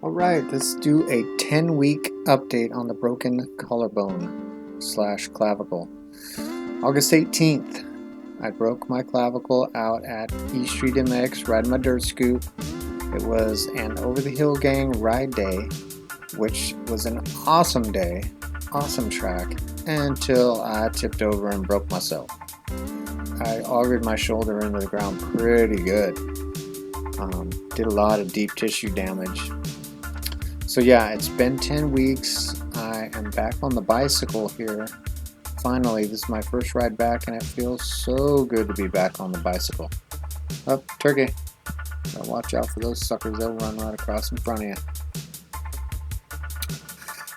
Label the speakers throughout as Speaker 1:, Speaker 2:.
Speaker 1: Alright, let's do a 10-week update on the broken collarbone / clavicle. August 18th, I broke my clavicle out at E Street MX riding my dirt scoop. It was an over the hill gang ride day, which was an awesome day, awesome track, until I tipped over and broke myself. I augured my shoulder into the ground pretty good. Did a lot of deep tissue damage. So yeah, it's been 10 weeks. I am back on the bicycle here. Finally, this is my first ride back and it feels so good to be back on the bicycle. Oh, turkey. Gotta watch out for those suckers, they'll run right across in front of you.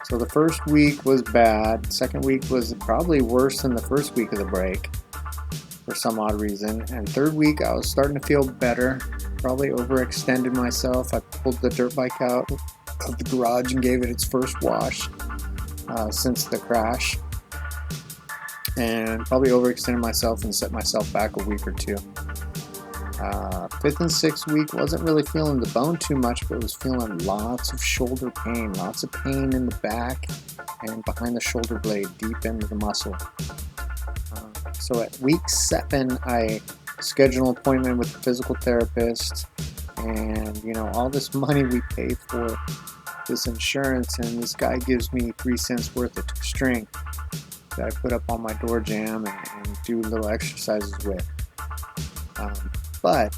Speaker 1: So the first week was bad. Second week was probably worse than the first week of the break for some odd reason. And third week I was starting to feel better. Probably overextended myself. I pulled the dirt bike out of the garage and gave it its first wash since the crash, and probably overextended myself and set myself back a week or two. Fifth and sixth week wasn't really feeling the bone too much, but was feeling lots of shoulder pain, lots of pain in the back and behind the shoulder blade, deep into the muscle. So at week 7, I scheduled an appointment with the physical therapist, and all this money we pay for this insurance, and this guy gives me 3 cents worth of string that I put up on my door jamb and do little exercises with. But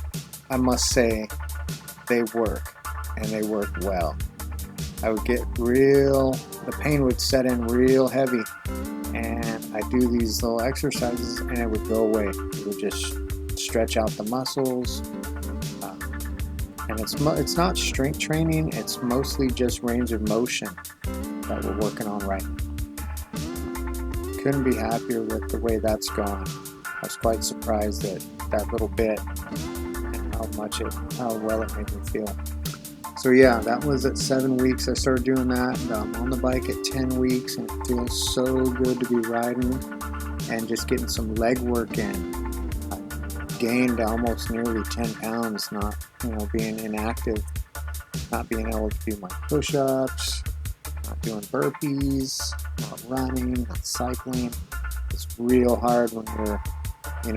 Speaker 1: I must say they work, and they work well. I would get the pain would set in real heavy, and I do these little exercises and it would go away. It would just stretch out the muscles. And it's not strength training, it's mostly just range of motion that we're working on right now. Couldn't be happier with the way that's going. I was quite surprised at that little bit and how well it made me feel. So yeah, that was at 7 weeks. I started doing that, and I'm on the bike at 10 weeks, and it feels so good to be riding and just getting some leg work in. Gained almost nearly 10 pounds, not being inactive, not being able to do my push-ups, not doing burpees, not running, not cycling. It's real hard when we're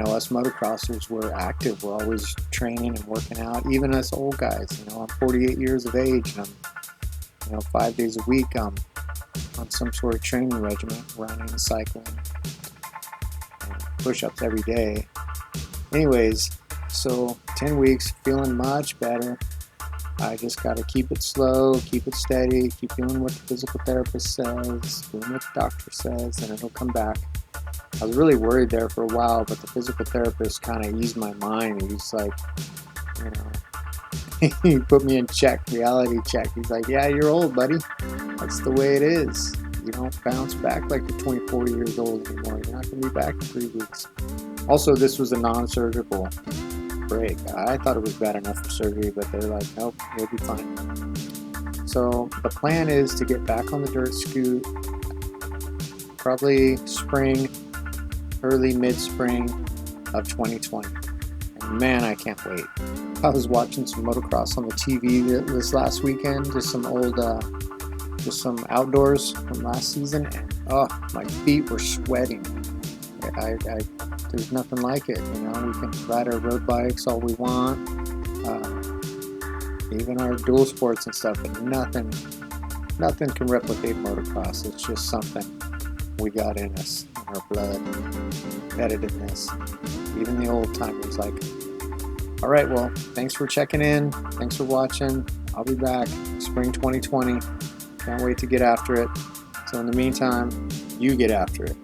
Speaker 1: us motocrossers, we're active, we're always training and working out. Even us old guys, I'm 48 years of age, and I'm 5 days a week on some sort of training regimen, running, cycling, and push-ups every day. Anyways, so 10 weeks, feeling much better. I just got to keep it slow, keep it steady, keep doing what the physical therapist says, doing what the doctor says, and it'll come back. I was really worried there for a while, but the physical therapist kind of eased my mind. He's like, he put me in check, reality check. He's like, yeah, you're old, buddy. That's the way it is. You don't bounce back like you're 24 years old anymore. You're not going to be back in 3 weeks. Also, this was a non-surgical break. I thought it was bad enough for surgery, but they're like, nope, you'll be fine. So the plan is to get back on the dirt scoot, probably spring, early mid-spring of 2020. And man, I can't wait. I was watching some motocross on the TV this last weekend, just some outdoors from last season, and my feet were sweating. There's nothing like it. We can ride our road bikes all we want, even our dual sports and stuff, but nothing can replicate motocross. It's just something we got in us, in our blood, competitiveness. Even the old timers like it. All right, well, thanks for checking in. Thanks for watching. I'll be back spring 2020. Can't wait to get after it. So in the meantime, you get after it.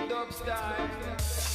Speaker 2: Dubbstyle.